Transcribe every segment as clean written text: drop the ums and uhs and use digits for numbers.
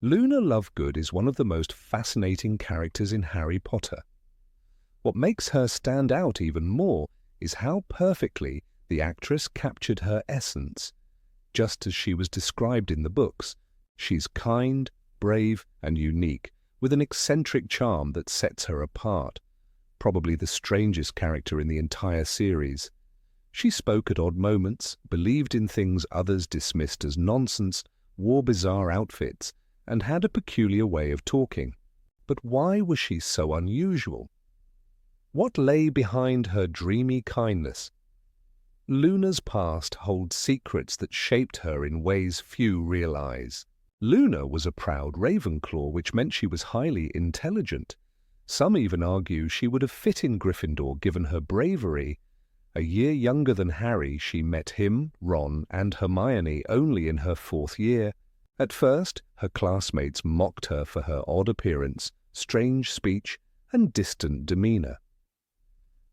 Luna Lovegood is one of the most fascinating characters in Harry Potter. What makes her stand out even more is how perfectly the actress captured her essence. Just as she was described in the books, she's kind, brave, and unique, with an eccentric charm that sets her apart. Probably the strangest character in the entire series. She spoke at odd moments, believed in things others dismissed as nonsense, wore bizarre outfits, and had a peculiar way of talking. But why was she so unusual? What lay behind her dreamy kindness? Luna's past holds secrets that shaped her in ways few realize. Luna was a proud Ravenclaw, which meant she was highly intelligent. Some even argue she would have fit in Gryffindor given her bravery. A year younger than Harry, she met him, Ron, and Hermione only in her 4th year. At first, her classmates mocked her for her odd appearance, strange speech, and distant demeanor.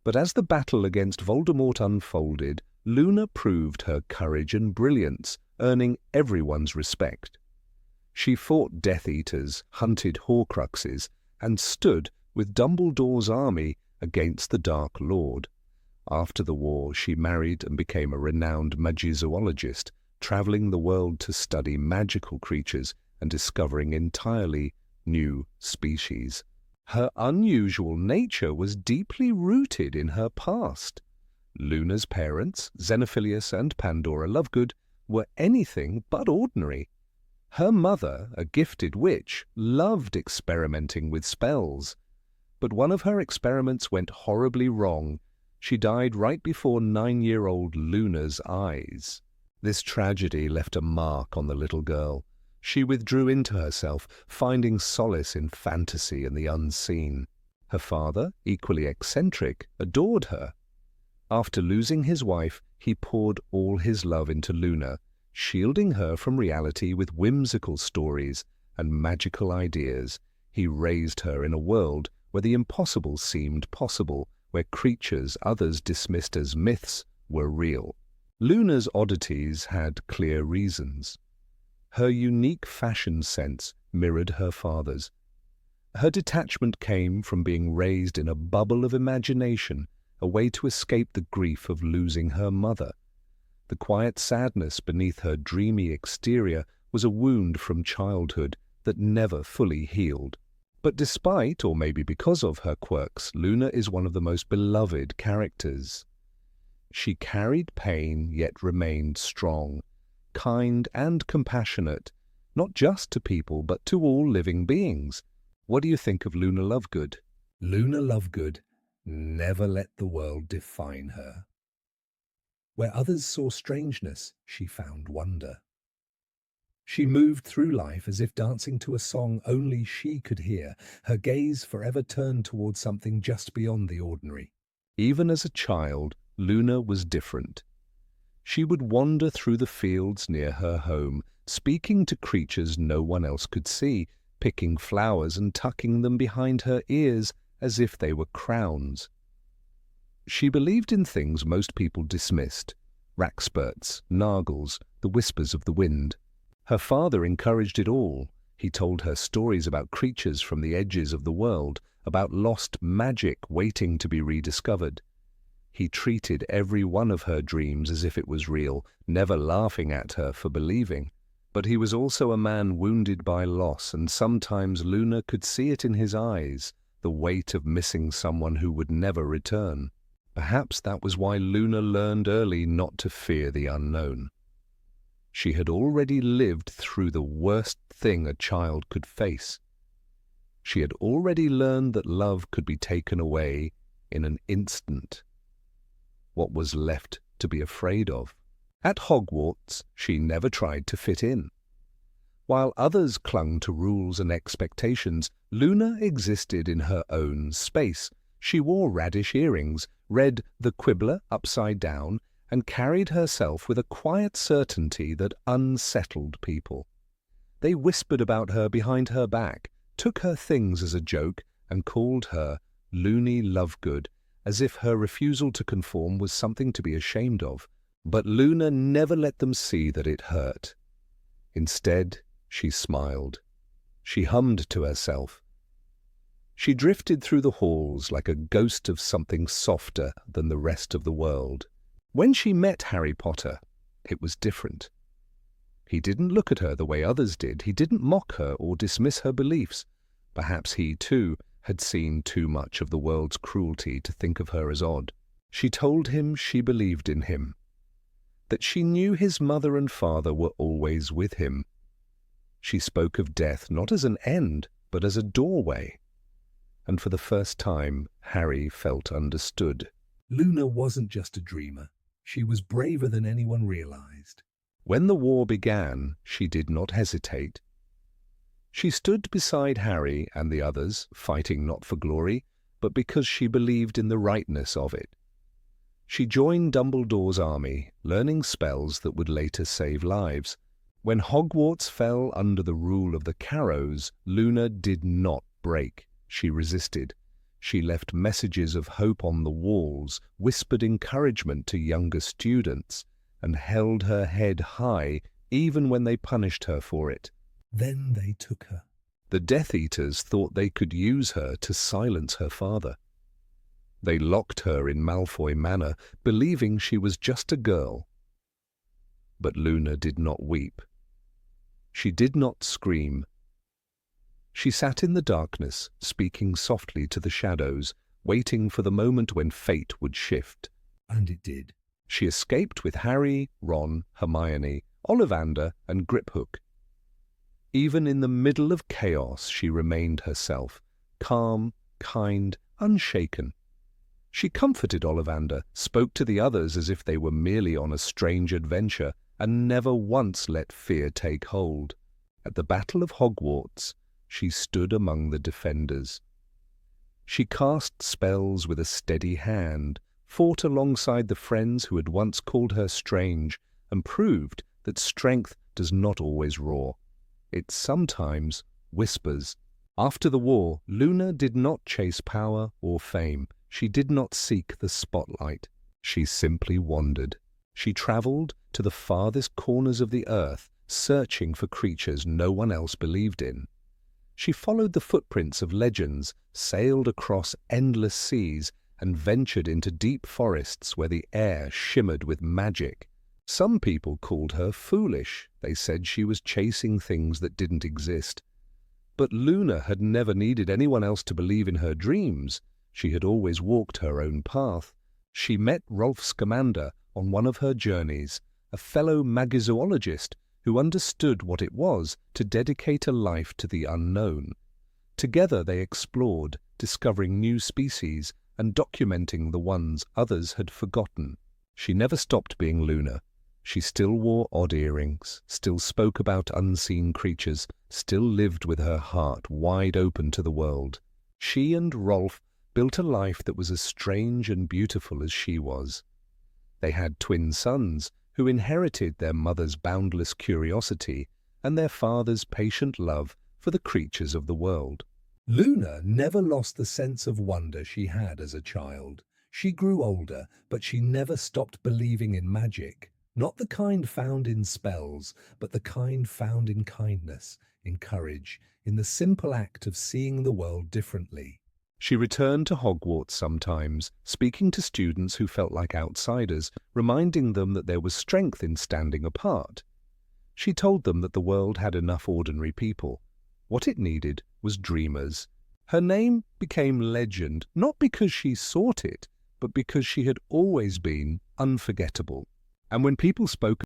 But as the battle against Voldemort unfolded, Luna proved her courage and brilliance, earning everyone's respect. She fought Death Eaters, hunted Horcruxes, and stood with Dumbledore's army against the Dark Lord. After the war, she married and became a renowned magizoologist, traveling the world to study magical creatures and discovering entirely new species. Her unusual nature was deeply rooted in her past. Luna's parents, Xenophilius and Pandora Lovegood, were anything but ordinary. Her mother, a gifted witch, loved experimenting with spells. But one of her experiments went horribly wrong. She died right before 9-year-old Luna's eyes. This tragedy left a mark on the little girl. She withdrew into herself, finding solace in fantasy and the unseen. Her father, equally eccentric, adored her. After losing his wife, he poured all his love into Luna, shielding her from reality with whimsical stories and magical ideas. He raised her in a world where the impossible seemed possible, where creatures others dismissed as myths were real. Luna's oddities had clear reasons. Her unique fashion sense mirrored her father's. Her detachment came from being raised in a bubble of imagination, a way to escape the grief of losing her mother. The quiet sadness beneath her dreamy exterior was a wound from childhood that never fully healed. But despite, or maybe because of, her quirks, Luna is one of the most beloved characters. She carried pain yet remained strong, kind and compassionate, not just to people but to all living beings. What do you think of Luna Lovegood? Luna Lovegood never let the world define her. Where others saw strangeness, she found wonder. She moved through life as if dancing to a song only she could hear, her gaze forever turned towards something just beyond the ordinary. Even as a child, Luna was different. She would wander through the fields near her home, speaking to creatures no one else could see, picking flowers and tucking them behind her ears as if they were crowns. She believed in things most people dismissed: rackspurts, nargles, the whispers of the wind. Her father encouraged it all. He told her stories about creatures from the edges of the world, about lost magic waiting to be rediscovered. He treated every one of her dreams as if it was real, never laughing at her for believing. But he was also a man wounded by loss, and sometimes Luna could see it in his eyes, the weight of missing someone who would never return. Perhaps that was why Luna learned early not to fear the unknown. She had already lived through the worst thing a child could face. She had already learned that love could be taken away in an instant. What was left to be afraid of? At Hogwarts, she never tried to fit in. While others clung to rules and expectations, Luna existed in her own space. She wore radish earrings, read The Quibbler upside down, and carried herself with a quiet certainty that unsettled people. They whispered about her behind her back, took her things as a joke, and called her Loony Lovegood, as if her refusal to conform was something to be ashamed of. But Luna never let them see that it hurt. Instead, she smiled. she hummed to herself. She drifted through the halls like a ghost of something softer than the rest of the world. When she met Harry Potter, it was different. He didn't look at her the way others did. He didn't mock her or dismiss her beliefs. Perhaps he, too, had seen too much of the world's cruelty to think of her as odd. She told him she believed in him, that she knew his mother and father were always with him. She spoke of death not as an end, but as a doorway. And for the first time, Harry felt understood. Luna wasn't just a dreamer. She was braver than anyone realized. When the war began, she did not hesitate. She stood beside Harry and the others, fighting not for glory, but because she believed in the rightness of it. She joined Dumbledore's army, learning spells that would later save lives. When Hogwarts fell under the rule of the Carrows, Luna did not break. She resisted. She left messages of hope on the walls, whispered encouragement to younger students, and held her head high even when they punished her for it. Then they took her. The Death Eaters thought they could use her to silence her father. They locked her in Malfoy Manor, believing she was just a girl. But Luna did not weep. She did not scream. She sat in the darkness, speaking softly to the shadows, waiting for the moment when fate would shift. And it did. She escaped with Harry, Ron, Hermione, Ollivander, and Griphook. Even in the middle of chaos, she remained herself, calm, kind, unshaken. She comforted Ollivander, spoke to the others as if they were merely on a strange adventure, and never once let fear take hold. At the Battle of Hogwarts, she stood among the defenders. She cast spells with a steady hand, fought alongside the friends who had once called her strange, and proved that strength does not always roar. It sometimes whispers. After the war, Luna did not chase power or fame. She did not seek the spotlight. She simply wandered. She traveled to the farthest corners of the earth, searching for creatures no one else believed in. She followed the footprints of legends, sailed across endless seas, and ventured into deep forests where the air shimmered with magic. Some people called her foolish. They said she was chasing things that didn't exist. But Luna had never needed anyone else to believe in her dreams. She had always walked her own path. She met Rolf Scamander on one of her journeys, a fellow magizoologist who understood what it was to dedicate a life to the unknown. Together they explored, discovering new species and documenting the ones others had forgotten. She never stopped being Luna. She still wore odd earrings, still spoke about unseen creatures, still lived with her heart wide open to the world. She and Rolf built a life that was as strange and beautiful as she was. They had twin sons who inherited their mother's boundless curiosity and their father's patient love for the creatures of the world. Luna never lost the sense of wonder she had as a child. She grew older, but she never stopped believing in magic. Not the kind found in spells, but the kind found in kindness, in courage, in the simple act of seeing the world differently. She returned to Hogwarts sometimes, speaking to students who felt like outsiders, reminding them that there was strength in standing apart. She told them that the world had enough ordinary people. What it needed was dreamers. Her name became legend, not because she sought it, but because she had always been unforgettable. And when people spoke